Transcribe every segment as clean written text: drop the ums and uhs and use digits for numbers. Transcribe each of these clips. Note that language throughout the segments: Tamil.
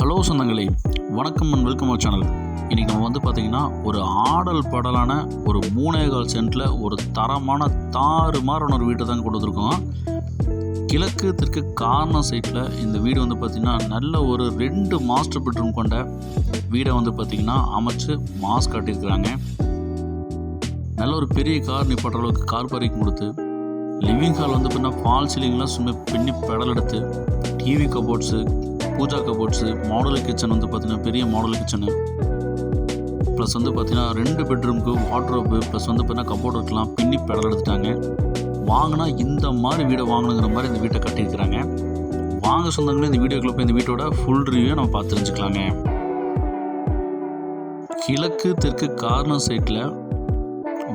ஹலோ சொந்தங்களே, வணக்கம் அண்ட் வெல்கம் அவர் சேனல். இன்றைக்கி நம்ம பார்த்திங்கன்னா ஒரு ஆடல் பாடலான ஒரு 3.25 சென்ட்டில் ஒரு தரமான தாறுமாறான ஒரு வீட்டை தான் கொண்டு வந்திருக்கோம். கிழக்கு தெற்கு கார்னர் சைட்டில் இந்த வீடு பார்த்திங்கன்னா நல்ல ஒரு 2 மாஸ்டர் பெட்ரூம் கொண்ட வீடை பார்த்திங்கன்னா அமைச்சு மாஸ் காட்டியிருக்கிறாங்க. நல்ல ஒரு பெரிய கார் நிப்பாட்டுற அளவுக்கு கார் பார்க்கிங் கொடுத்து, லிவிங் ஹால் பார்த்திங்கன்னா ஃபால் சீலிங்லாம் சும்மா பின்னி பெடல் எடுத்து, TV cupboards, pooja cupboards, modular kitchen பார்த்திங்கன்னா பெரிய மாடுலர் கிச்சனு, ப்ளஸ் பார்த்திங்கன்னா 2 பெட்ரூமுக்கு வார்ட்ரோப்பு, ப்ளஸ் பார்த்திங்கன்னா கபோர்ட் இருக்கலாம் பின்னி பெடல் எடுத்துட்டாங்க. வாங்கினா இந்த மாதிரி வீடை வாங்கணுங்கிற மாதிரி இந்த வீட்டை கட்டியிருக்கிறாங்க. வாங்க சொந்தங்களே, இந்த வீடியோக்குள்ள போய் இந்த வீட்டோட ஃபுல் ரிவ்யூ நம்ம பார்த்து தெரிஞ்சுக்கலாங்க. கிழக்கு தெற்கு கார்னர் சைட்டில்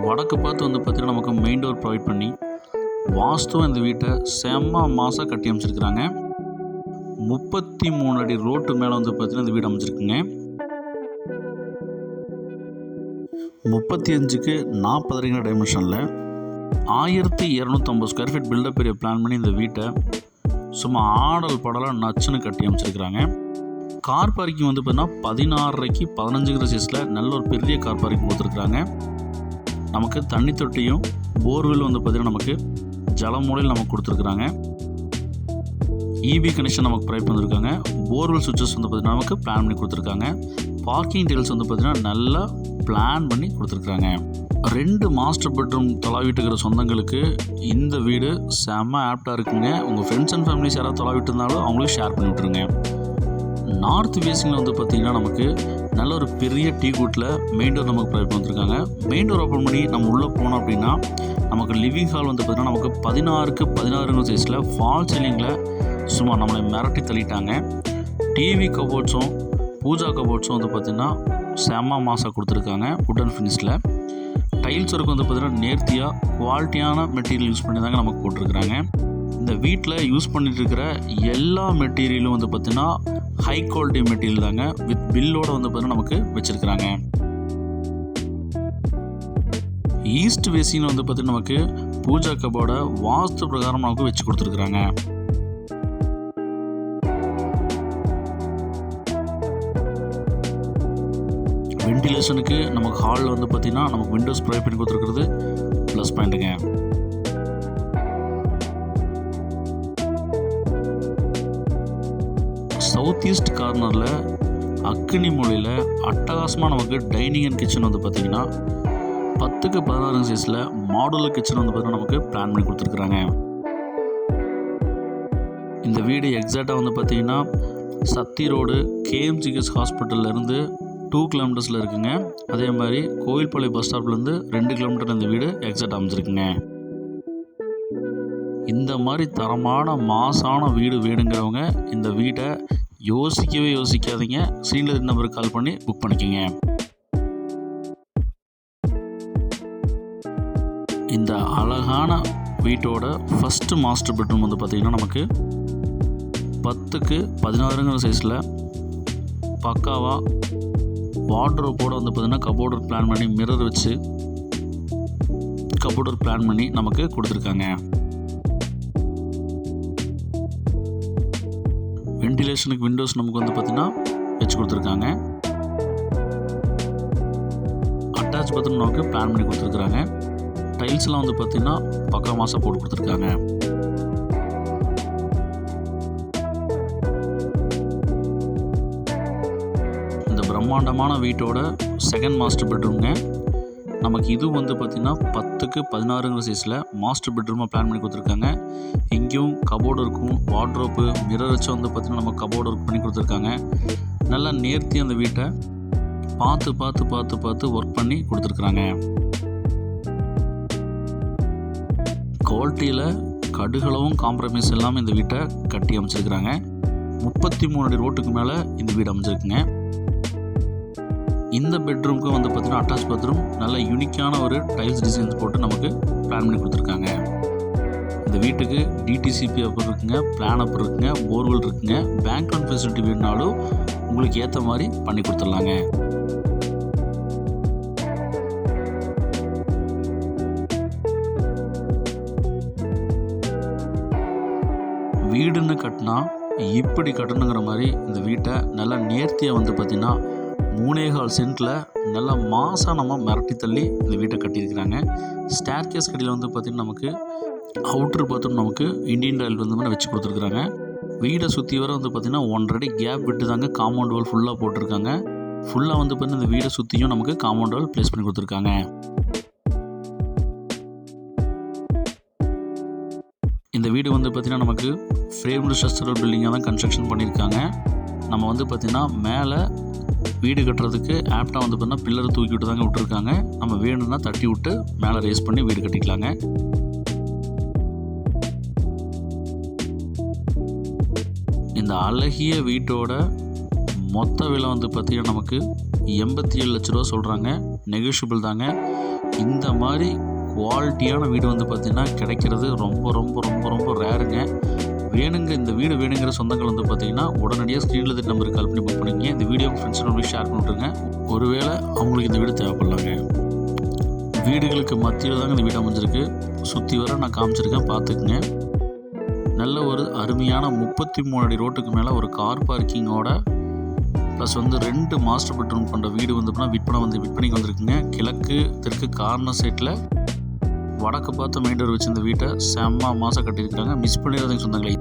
வடக்கு பார்த்து பார்த்திங்கன்னா நமக்கு மெயின் டோர் ப்ரொவைட் பண்ணி வாஸ்துவும் இந்த வீட்டை செம்ம மாசாக கட்டி அமைச்சிருக்கிறாங்க. 33 அடி ரோட்டு மேலே பார்த்திங்கன்னா இந்த வீடு அமைச்சிருக்குங்க. 35க்கு 40 டைமென்ஷனில் 1250 square feet built up area plan பண்ணி இந்த வீட்டை சும்மா ஆடல் படலாக நச்சுன்னு கட்டி அமைச்சிருக்கிறாங்க. கார் பார்க்கிங் பார்த்திங்கன்னா 16.5க்கு 15 சைஸில் நல்ல ஒரு பெரிய கார் பார்க்கிங் கொடுத்துருக்குறாங்க. நமக்கு தண்ணி தொட்டியும் போர்வெல் பார்த்திங்கன்னா நமக்கு ஜலமூலையில் நமக்கு கொடுத்துருக்குறாங்க. இபி கனெக்ஷன் நமக்கு ப்ரொவைட் பண்ணியிருக்காங்க. போர்வெல் சுவிட்சஸ் பார்த்திங்கன்னா நமக்கு பிளான் பண்ணி கொடுத்துருக்காங்க. பார்க்கிங் டீல்ஸ் பார்த்திங்கன்னா நல்லா பிளான் பண்ணி கொடுத்துருக்குறாங்க. 2 மாஸ்டர் பெட்ரூம் தொலைவிட்டுக்கிற சொந்தங்களுக்கு இந்த வீடு செம்ம ஆப்டாக இருக்குங்க. உங்கள் ஃப்ரெண்ட்ஸ் அண்ட் ஃபேமிலிஸ் யாராவது தொலைவிட்டு இருந்தாலும் அவங்களுக்கு ஷேர் பண்ணி விட்டுருங்க. நார்த் ஃபேஸிங்கில் பார்த்திங்கன்னா நமக்கு நல்ல ஒரு பெரிய டீ கூட்டில் மெயின் டோர் நமக்கு ப்ரொவைட் பண்ணியிருக்காங்க. மெயின் டோர் ஓப்பன் பண்ணி நம்ம உள்ளே போனோம் அப்படின்னா நமக்கு லிவிங் ஹால் பார்த்திங்கன்னா நமக்கு 16க்கு 16 சைஸில் ஃபால் சீலிங்கில் சும்மா நம்மளை மிரட்டி தள்ளிட்டாங்க. டிவி கபோர்ட்ஸும் பூஜா கபோர்ட்ஸும் பார்த்திங்கன்னா செம்ம மாசாக கொடுத்துருக்காங்க. வுட் அண்ட் ஃபினிஷில் டைல்ஸ் ஒர்க் பார்த்திங்கன்னா நேர்த்தியாக குவாலிட்டியான மெட்டீரியல் யூஸ் பண்ணி தாங்க நமக்கு போட்டிருக்கிறாங்க. இந்த வீட்டில் யூஸ் பண்ணிட்டு இருக்கிற எல்லா மெட்டீரியலும் பார்த்திங்கன்னா ஹை குவாலிட்டி மெட்டீரியல் தாங்க. வித் பில்லோட பார்த்திங்கன்னா நமக்கு வச்சுருக்கிறாங்க. ஈஸ்ட் ஃபேஸிங் பார்த்திங்கன்னா நமக்கு பூஜா கபோர்டை வாஸ்து பிரகாரம் நமக்கு வச்சு கொடுத்துருக்குறாங்க. வென்டிலேஷனுக்கு நமக்கு ஹாலில் பார்த்திங்கன்னா நமக்கு விண்டோஸ் ப்ரொவைட் பண்ணி கொடுத்துருக்கிறது ப்ளஸ் பாயிண்ட்டுங்க. சவுத் ஈஸ்ட் கார்னரில் அக்கினி மூலையில் அட்டகாசமாக நமக்கு டைனிங் அண்ட் கிச்சன் பார்த்திங்கன்னா 10க்கு 16 சைஸில் மாடுலர் கிச்சன் பார்த்திங்கன்னா நமக்கு பிளான் பண்ணி கொடுத்துருக்குறாங்க. இந்த வீடு எக்ஸாக்டாக பார்த்திங்கன்னா சத்தி ரோடு கேஎம்சிஎஸ் ஹாஸ்பிட்டல்லேருந்து 2 கிலோமீட்டர்ஸில் இருக்குங்க. அதே மாதிரி கோயில்பாளையம் பஸ் ஸ்டாப்லேருந்து 2 கிலோமீட்டர் இந்த வீடு எக்ஸாக்ட் அமைச்சிருக்குங்க. இந்த மாதிரி தரமான மாசான வீடு வேணுங்கிறவங்க இந்த வீட்டை யோசிக்காதீங்க. ஸ்க்ரீனில் நம்பருக்கு கால் பண்ணி புக் பண்ணிக்கோங்க. இந்த அழகான வீட்டோட ஃபஸ்ட்டு மாஸ்டர் பெட்ரூம் பார்த்திங்கன்னா நமக்கு 10க்கு 16 சைஸில் பக்காவாக வார்ட்ரோப்போடு பார்த்திங்கன்னா கபோர்டர் பிளான் பண்ணி மிரர் வச்சு கபோர்டர் பிளான் பண்ணி நமக்கு கொடுத்துருக்காங்க. வென்டிலேஷனுக்கு விண்டோஸ் நமக்கு பார்த்திங்கன்னா வச்சு கொடுத்துருக்காங்க. அட்டாச் பாத்ரூம் நமக்கு பிளான் பண்ணி கொடுத்துருக்குறாங்க. டைல்ஸ்லாம் பார்த்திங்கன்னா பக்கா மாசாக போட்டு கொடுத்துருக்காங்க. இந்த பிரம்மாண்டமான வீட்டோட செகண்ட் மாஸ்டர் பெட்ரூம்ங்க. நமக்கு இது பார்த்திங்கன்னா 10க்கு 16 சைஸில் மாஸ்டர் பெட்ரூமாக பிளான் பண்ணி கொடுத்துருக்காங்க. இங்கேயும் கபோர்டு இருக்கும், வார்ட்ரோப்பு மிரர் வச்சு பார்த்திங்கன்னா நம்ம கபோர்டு ஒர்க் பண்ணி கொடுத்துருக்காங்க. நல்லா நேர்த்தி அந்த வீட்டை பார்த்து ஒர்க் பண்ணி கொடுத்துருக்குறாங்க. குவாலிட்டியில் கடுகளவும் காம்ப்ரமைஸ் இல்லாமல் இந்த வீட்டை கட்டி அமைச்சிருக்கிறாங்க. 33 அடி ரோட்டுக்கு மேலே இந்த வீடு அமைச்சிருக்குங்க. இந்த பெட்ரூமுக்கு பார்த்திங்கன்னா அட்டாச் பாத்ரூம் நல்ல யூனிக்கான ஒரு டைல்ஸ் டிசைன்ஸ் போட்டு நமக்கு பிளான் பண்ணி கொடுத்துருக்காங்க. இந்த வீட்டுக்கு டிடிசிபி அப்புறம் இருக்குங்க, பிளான் அப்புறம் இருக்குங்க, போர்வெல் இருக்குங்க. பேங்க் லோன் ஃபெசிலிட்டி வேணுனாலும் உங்களுக்கு ஏற்ற மாதிரி பண்ணி கொடுத்துடலாங்க. வீடுன்னு கட்டினா இப்படி கட்டணுங்கிற மாதிரி இந்த வீட்டை நல்லா நேர்த்தியாக வந்து பார்த்திங்கன்னா 3.25 சென்ட்டில் நல்லா மாசானமாக மிரட்டி தள்ளி இந்த வீட்டை கட்டியிருக்கிறாங்க. ஸ்டேர் கேஸ் கடியில் வந்து பார்த்திங்கன்னா நமக்கு அவுட்ரு பாத்ரூம் நமக்கு இண்டியன் டாய்லெட் வந்து மாதிரி வச்சு கொடுத்துருக்குறாங்க. வீடை சுற்றி வர வந்து பார்த்திங்கன்னா 1.5 அடி கேப் விட்டு தாங்க காம்பவுண்ட் வால் ஃபுல்லாக போட்டிருக்காங்க. ஃபுல்லாக வந்து பார்த்திங்கன்னா இந்த வீடை சுற்றியும் நமக்கு காம்பவுண்ட் வால் ப்ளேஸ் பண்ணி கொடுத்துருக்காங்க. இந்த வீடு வந்து பார்த்திங்கன்னா நமக்கு ஃப்ரேம்டு ஸ்ட்ரக்சரல் பில்டிங்காக தான் கன்ஸ்ட்ரக்ஷன் பண்ணியிருக்காங்க. நம்ம வந்து பார்த்திங்கன்னா மேலே வீடு கட்டுறதுக்கு ஆப்டாக வந்து பார்த்திங்கன்னா பில்லர் தூக்கி விட்டு தாங்க விட்டுருக்காங்க. நம்ம வேணும்னா தட்டி விட்டு மேலே ரேஸ் பண்ணி வீடு கட்டிக்கலாங்க. இந்த அழகிய வீட்டோட மொத்த விலை வந்து பார்த்திங்கன்னா நமக்கு 87 லட்ச ரூபா சொல்கிறாங்க. நெகோஷியபிள் தாங்க. இந்த மாதிரி குவாலிட்டியான வீடு வந்து பார்த்திங்கன்னா கிடைக்கிறது ரொம்ப ரொம்ப ரொம்ப ரொம்ப ரேருங்க. வேணுங்க இந்த வீடு வேணுங்கிற சொந்தங்கள் வந்து பார்த்திங்கன்னா உடனடியாக ஸ்க்ரீனில் இருக்க நம்பருக்கு கால் பண்ணி புக் பண்ணிங்க. இந்த வீடியோ உங்கள் ஃப்ரெண்ட்ஸோட ஷேர் பண்ணிவிட்டுருங்க. ஒருவேளை அவங்களுக்கு இந்த வீடு தேவைப்படலாங்க. வீடுகளுக்கு மத்தியில் தாங்க இந்த வீடு அமைஞ்சிருக்கு. சுற்றி வர நான் காமிச்சிருக்கேன், பார்த்துக்குங்க. நல்ல ஒரு அருமையான 33 அடி ரோட்டுக்கு மேலே ஒரு கார் பார்க்கிங்கோட ப்ளஸ் வந்து 2 மாஸ்டர் பெட்ரூம் கொண்ட வீடு வந்து விற்பனைக்கு வந்திருக்குங்க. கிழக்கு தெற்கு கார்னர் சைட்டில் வடக்கு பார்த்து மெயின் டோர் வச்சு இந்த வீட்டை செம்ம மாதம் கட்டியிருக்கிறாங்க. மிஸ் பண்ணிடாதீங்க சொந்தங்களே.